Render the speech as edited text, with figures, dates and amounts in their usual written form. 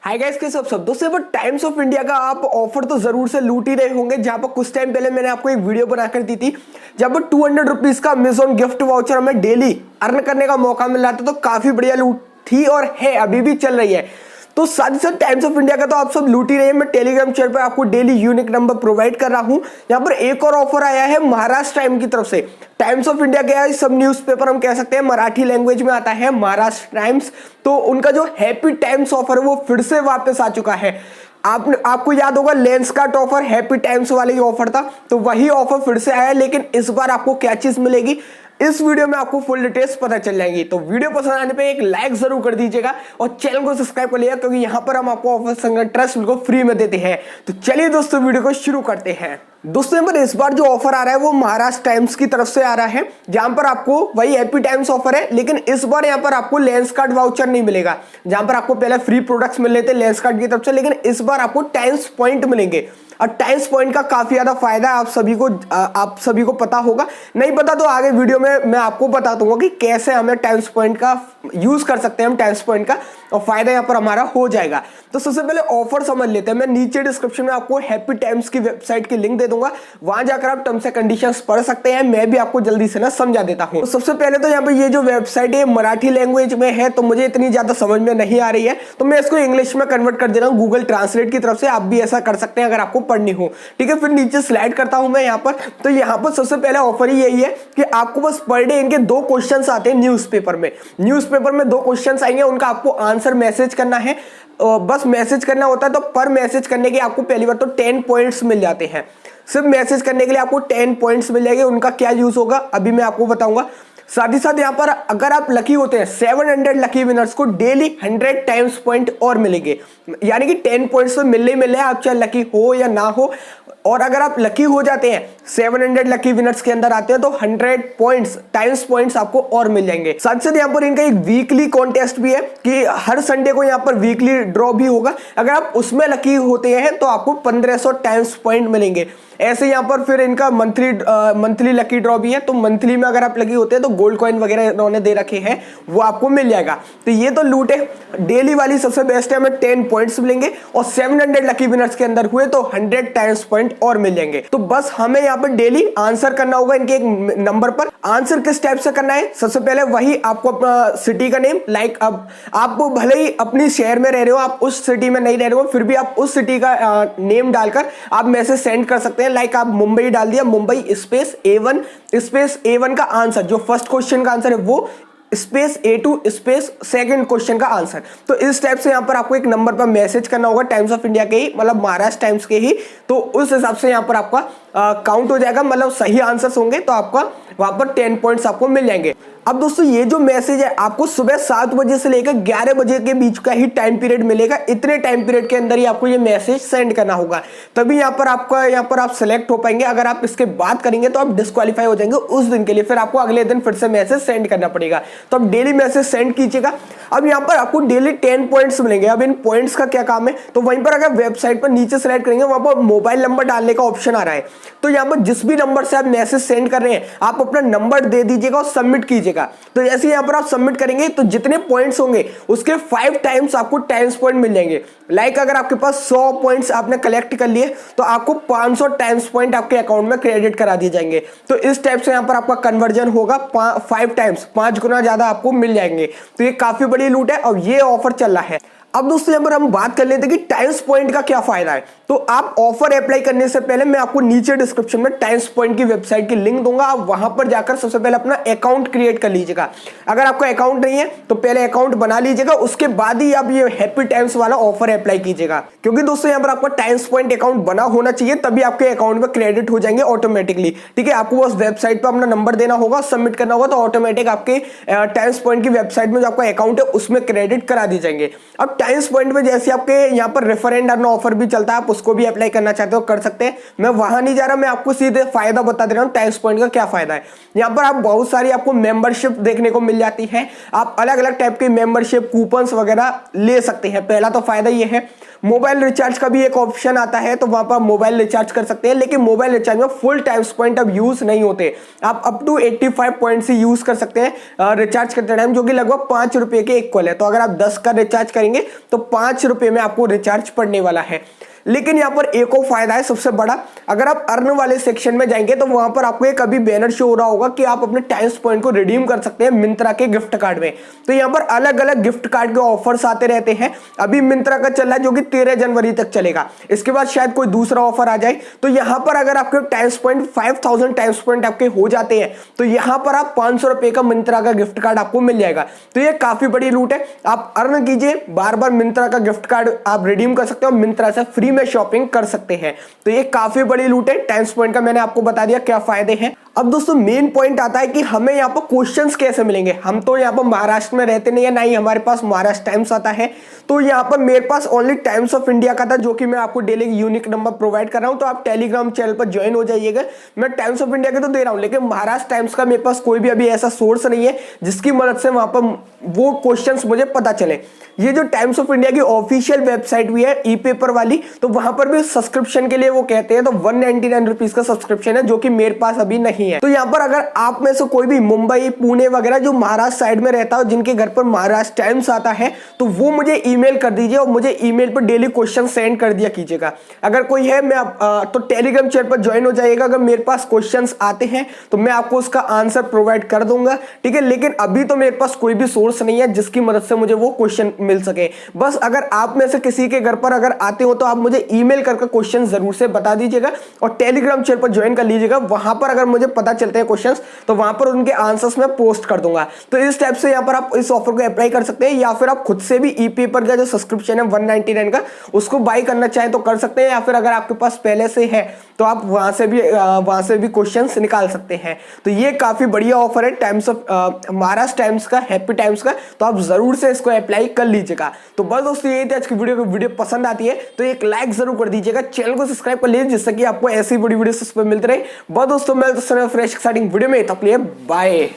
Hi guys, कैसे सब दोस्तों। बट टाइम्स ऑफ इंडिया का आप ऑफर तो जरूर से लूट ही रहे होंगे, जहां पर कुछ टाइम पहले मैंने आपको एक वीडियो बनाकर दी थी जहां पर 200 रुपीज का अमेजॉन गिफ्ट वाउचर हमें डेली अर्न करने का मौका मिल रहा था। तो काफी बढ़िया लूट थी और है, अभी भी चल रही है। तो साथ ही साथ टाइम्स ऑफ इंडिया का तो आप सब लूट ही रहे हैं। मैं टेलीग्राम चैनल पर आपको डेली यूनिक नंबर प्रोवाइड कर रहा हूं। यहाँ पर एक और ऑफर आया है महाराष्ट्र टाइम की तरफ से। टाइम्स ऑफ इंडिया क्या है, सब न्यूज़पेपर हम कह सकते हैं मराठी लैंग्वेज में आता है महाराष्ट्र टाइम्स। तो उनका जो हैप्पी टाइम्स ऑफर है वो फिर से वापस आ चुका है। आपको याद होगा लेंसकार्ट ऑफर हैप्पी टाइम्स वाले ही ऑफर था, तो वही ऑफर फिर से आया। लेकिन इस बार आपको क्या चीज मिलेगी इस वीडियो में आपको फुल डिटेल्स पता चल जाएंगी। तो वीडियो पसंद आने पे एक लाइक जरूर कर दीजिएगा और चैनल को सब्सक्राइब कर लिया, क्योंकि यहाँ पर हम आपको ऑफर संगठन ट्रस्ट बिल्कुल फ्री में देते हैं। तो चलिए दोस्तों वीडियो को शुरू करते हैं। दोस्तों यहाँ पर इस बार जो ऑफर आ रहा है वो महाराष्ट्र टाइम्स की तरफ से आ रहा है, जहां पर आपको वही हैप्पी टाइम्स ऑफर है। लेकिन इस बार यहाँ पर आपको लेंसकार्ट वाउचर नहीं मिलेगा। जहां पर आपको पहले फ्री प्रोडक्ट्स मिल रहे थे लेंसकार्ट की तरफ से, लेकिन इस बार आपको टाइम्स पॉइंट मिलेंगे। और टाइम्स पॉइंट का काफी ज्यादा फायदा आप सभी को पता होगा। नहीं पता तो आगे वीडियो में मैं आपको बता दूंगा कि कैसे हमें टाइम्स पॉइंट का यूज कर सकते हैं हम टाइम्स पॉइंट का, और फायदा यहाँ पर हमारा हो जाएगा। तो सबसे पहले ऑफर समझ लेते हैं। मैं नीचे डिस्क्रिप्शन में आपको हैप्पी टाइम्स की वेबसाइट की लिंक दे दूंगा, वहां जाकर आप टर्म्स एंड कंडीशंस पढ़ सकते हैं। मैं भी आपको जल्दी से ना समझा देता हूं। तो सबसे पहले तो यहाँ पर ये जो वेबसाइट है मराठी लैंग्वेज में है, तो मुझे इतनी ज्यादा समझ में नहीं आ रही है, तो मैं इसको इंग्लिश में कन्वर्ट कर दे रहा हूँ गूगल ट्रांसलेट की तरफ से। आप भी ऐसा कर सकते हैं अगर आपको पढ़नी हो, ठीक है। फिर नीचे स्लाइड करता हूं मैं यहाँ पर। तो यहाँ पर सबसे पहले ऑफर ही यही है कि आपको बस पर डे इनके 2 क्वेश्चंस आते हैं न्यूज़पेपर में 2 क्वेश्चंस आएंगे, उनका आपको आंसर मैसेज करना है। बस मैसेज करना होता है। तो पर मैसेज करने के आपको पहली बार तो 10 पॉइंट्स मिल जाते हैं। सिर्फ मैसेज करने के लिए आपको 10 पॉइंट्स मिल जाएंगे। उनका क्या यूज होगा अभी मैं आपको बताऊंगा। साथ ही साथ यहाँ पर अगर आप लकी होते हैं 700 लकी विनर्स को डेली 100 टाइम्स पॉइंट और मिलेंगे। यानी कि 10 पॉइंट्स तो मिलने ही मिलने हैं, आप चाहे लकी हो या ना हो। और अगर आप लकी हो जाते हैं 700 लकी विनर्स के अंदर आते हैं तो 100 पॉइंट्स टाइम्स पॉइंट्स आपको और मिल जाएंगे। साथ साथ यहाँ पर इनका एक वीकली कॉन्टेस्ट भी है कि हर संडे को यहाँ पर वीकली ड्रॉ भी होगा। अगर आप उसमें लकी होते हैं तो आपको 1500 टाइम्स पॉइंट मिलेंगे। ऐसे यहाँ पर फिर इनका मंथली लकी ड्रॉ भी है। तो मंथली में अगर आप लकी होते हैं तो गोल्ड कॉइन वगैरह इन्होंने दे रखे हैं, वो आपको मिल जाएगा। तो ये तो लूट है। डेली वाली सबसे बेस्ट है, हमें 10 पॉइंट्स मिलेंगे और 700 लकी विनर्स के अंदर हुए तो 100 टाइम्स पॉइंट और मिल जाएंगे। तो बस हमें यहाँ पर डेली आंसर करना होगा इनके एक नंबर पर। आंसर किस टाइप से करना है, सबसे पहले वही आपको अपना सिटी का नेम, लाइक अब आपको भले ही अपनी शहर में रह रहे हो, आप उस सिटी में नहीं रह रहे हो, फिर भी आप उस सिटी का नेम डालकर आप मैसेज सेंड कर सकते हैं। लाइक आप मुंबई डाल दिया, मुंबई स्पेस A1 का आंसर, जो फर्स्ट क्वेश्चन का आंसर है वो space A2 space second question का आंसर। तो इस टाइप से यहाँ पर आपको एक नंबर पर मैसेज करना होगा टाइम्स ऑफ इंडिया के ही, मतलब महाराष्ट्र टाइम्स के ही। तो उस हिसाब से यहाँ पर आपका काउंट हो जाएगा, मतलब सही आंसर्स होंगे तो आपका वहां पर 10 पॉइंट्स आपको मिल जाएंगे। अब दोस्तों ये जो मैसेज है आपको सुबह 7 बजे से लेकर 11 बजे के बीच का ही टाइम पीरियड मिलेगा। इतने टाइम पीरियड के अंदर ही आपको ये मैसेज सेंड करना होगा, तभी यहाँ पर आप सिलेक्ट हो पाएंगे। अगर आप इसके बाद करेंगे तो आप डिस्क्वालीफाई हो जाएंगे उस दिन के लिए, फिर आपको अगले दिन फिर से मैसेज सेंड करना पड़ेगा। तो आप डेली मैसेज सेंड कीजिएगा। अब यहाँ पर आपको डेली 10 पॉइंट्स मिलेंगे। अब इन पॉइंट्स का क्या काम है, तो वहीं पर अगर वेबसाइट पर नीचे सेलेक्ट करेंगे वहां पर मोबाइल नंबर डालने का ऑप्शन आ रहा है। तो यहाँ पर जिस भी नंबर से आप मैसेज सेंड कर रहे हैं आप अपना नंबर दे दीजिएगा और सबमिट कीजिएगा। तो जैसे यहाँ पर आप सबमिट करेंगे तो जितने पॉइंट्स होंगे उसके 5 टाइम्स आपको टाइम्स पॉइंट मिल जाएंगे। लाइक अगर आपके पास 100 पॉइंट्स आपने कलेक्ट कर लिए तो आपको 500 टाइम्स पॉइंट आपके अकाउंट में क्रेडिट करा दिए जाएंगे। तो इस टाइप से यहाँ पर आपका कन्वर्जन होगा 5 टाइम्स, 5 गुना ज्यादा आपको मिल जाएंगे। तो ये काफी बड़ी लूट है और ये ऑफर चल रहा है। अब दोस्तों यहाँ पर हम बात कर लेते हैं कि टाइम्स पॉइंट का क्या फायदा है। तो आप ऑफर अप्लाई करने से पहले मैं आपको नीचे डिस्क्रिप्शन में टाइम्स पॉइंट की वेबसाइट की लिंक दूंगा, आप वहां पर जाकर सबसे पहले अपना अकाउंट क्रिएट कर लीजिएगा। अगर आपका अकाउंट नहीं है तो पहले अकाउंट बना लीजिएगा, उसके बाद ही आप ये हैप्पी टाइम्स वाला ऑफर अप्लाई कीजिएगा। क्योंकि दोस्तों यहाँ पर आपका टाइम्स पॉइंट अकाउंट बना होना चाहिए, तभी आपके अकाउंट में क्रेडिट हो जाएंगे ऑटोमेटिकली, ठीक है। आपको बस वेबसाइट पर अपना नंबर देना होगा, सबमिट करना होगा, तो ऑटोमेटिक आपके टाइम्स पॉइंट की वेबसाइट में जो आपका अकाउंट है उसमें क्रेडिट करा दी जाएंगे। अब टाइम्स पॉइंट में जैसे आपके यहाँ पर रेफर एंड अर्न ऑफर भी चलता है, आप उसको भी अप्लाई करना चाहते हो कर सकते हैं। मैं वहां नहीं जा रहा, मैं आपको सीधे फायदा बता दे रहा हूँ टाइम्स पॉइंट का क्या फायदा है। यहाँ पर आप बहुत सारी आपको मेंबरशिप देखने को मिल जाती है, आप अलग अलग टाइप के मेंबरशिप कूपन्स वगैरह ले सकते हैं। पहला तो फायदा ये है। मोबाइल रिचार्ज का भी एक ऑप्शन आता है, तो वहां पर मोबाइल रिचार्ज कर सकते हैं, लेकिन मोबाइल रिचार्ज में फुल टाइम्स पॉइंट अब यूज नहीं होते। आप अप टू 85 पॉइंट से यूज कर सकते हैं रिचार्ज करते टाइम, जो कि लगभग 5 रुपए के इक्वल है। तो अगर आप 10 का रिचार्ज करेंगे तो 5 रुपए में आपको रिचार्ज पड़ने वाला है। लेकिन यहाँ पर एक और फायदा है सबसे बड़ा, अगर आप अर्न वाले सेक्शन में जाएंगे तो वहां पर आपको एक अभी बैनर शो हो रहा होगा कि आप अपने टाइम्स पॉइंट को रिडीम कर सकते हैं मिंत्रा के गिफ्ट कार्ड में। तो यहाँ पर अलग अलग गिफ्ट कार्ड के ऑफर्स आते रहते हैं। अभी मिंत्रा का चल रहा है जो कि 13 जनवरी तक चलेगा, इसके बाद शायद कोई दूसरा ऑफर आ जाए। तो यहाँ पर अगर आपके टाइम्स पॉइंट 5000 टाइम्स पॉइंट आपके हो जाते हैं तो यहाँ पर आप 500 रुपए का मिंत्रा का गिफ्ट कार्ड आपको मिल जाएगा। तो ये काफी बड़ी लूट है। आप अर्न कीजिए, बार बार मिंत्रा का गिफ्ट कार्ड आप रिडीम कर सकते हो, मिंत्रा से फ्री में शॉपिंग कर सकते हैं। तो ये काफी बड़ी लूट है। टाइम्स पॉइंट का मैंने आपको बता दिया क्या फायदे हैं। अब दोस्तों मेन पॉइंट आता है कि हमें यहाँ पर क्वेश्चंस कैसे मिलेंगे। हम तो यहाँ पर महाराष्ट्र में रहते नहीं है, ना ही हमारे पास महाराष्ट्र टाइम्स आता है। तो यहाँ पर मेरे पास ओनली टाइम्स ऑफ इंडिया का था, जो कि मैं आपको डेली यूनिक नंबर प्रोवाइड कर रहा हूँ। तो आप टेलीग्राम चैनल पर ज्वाइन हो जाइएगा। मैं टाइम्स ऑफ इंडिया के तो दे रहा हूँ, लेकिन महाराष्ट्र टाइम्स का मेरे पास कोई भी अभी ऐसा सोर्स नहीं है जिसकी मदद से वहां पर वो क्वेश्चंस मुझे पता चले। ये जो टाइम्स ऑफ इंडिया की ऑफिशियल वेबसाइट भी है ई पेपर वाली, तो वहां पर भी सब्सक्रिप्शन के लिए वो कहते हैं, तो 199 रुपीज का सब्सक्रिप्शन है, जो कि मेरे पास अभी नहीं है। तो यहाँ पर अगर आप में से कोई भी मुंबई, पुणे वगैरह जो महाराष्ट्र साइड में रहता हो, जिनके घर पर महाराष्ट्र टाइम्स आता है, तो वो मुझे ईमेल कर दीजिए और मुझे ईमेल पर डेली क्वेश्चन सेंड कर दिया कीजिएगा। अगर कोई है मैं तो टेलीग्राम चैनल पर ज्वाइन हो जाइएगा। अगर मेरे पास क्वेश्चन आते हैं तो मैं आपको उसका आंसर प्रोवाइड कर दूंगा, ठीक है। लेकिन अभी तो मेरे पास कोई भी सोर्स नहीं है जिसकी मदद से मुझे वो क्वेश्चन मिल सके। बस अगर आप में से किसी के घर पर अगर आते हो तो आप मुझे ईमेल करके क्वेश्चन जरूर से बता दीजिएगा और टेलीग्राम चैनल पर ज्वाइन कर लीजिएगा। वहां पर अगर मुझे पता चलते हैं क्वेश्चंस तो वहां पर उनके आंसर्स मैं पोस्ट कर दूंगा। तो इस टाइप से यहाँ पर आप इस ऑफर को अप्लाई कर सकते हैं, या फिर आप खुद से भी ई पेपर का जो सब्सक्रिप्शन है 199 का उसको बाय करना चाहें तो कर सकते हैं, या फिर अगर आपके पास पहले से है तो आप वहां से भी क्वेश्चंस निकाल सकते हैं। तो ये काफी बढ़िया ऑफर है टाइम्स ऑफ महाराष्ट्र टाइम्स का, हैप्पी टाइम्स का। तो आप जरूर से इसको अप्लाई कर लीजिएगा। तो बस दोस्तों यही थी आज की वीडियो पसंद आती है तो एक लाइक जरूर कर दीजिएगा, चैनल को सब्सक्राइब कर लीजिए, जिससे कि आपको ऐसी बड़ी वीडियो मिलती रहे। बस दोस्तों मैं फ्रेश एक्साइटिंग वीडियो में, तब लिए बाय।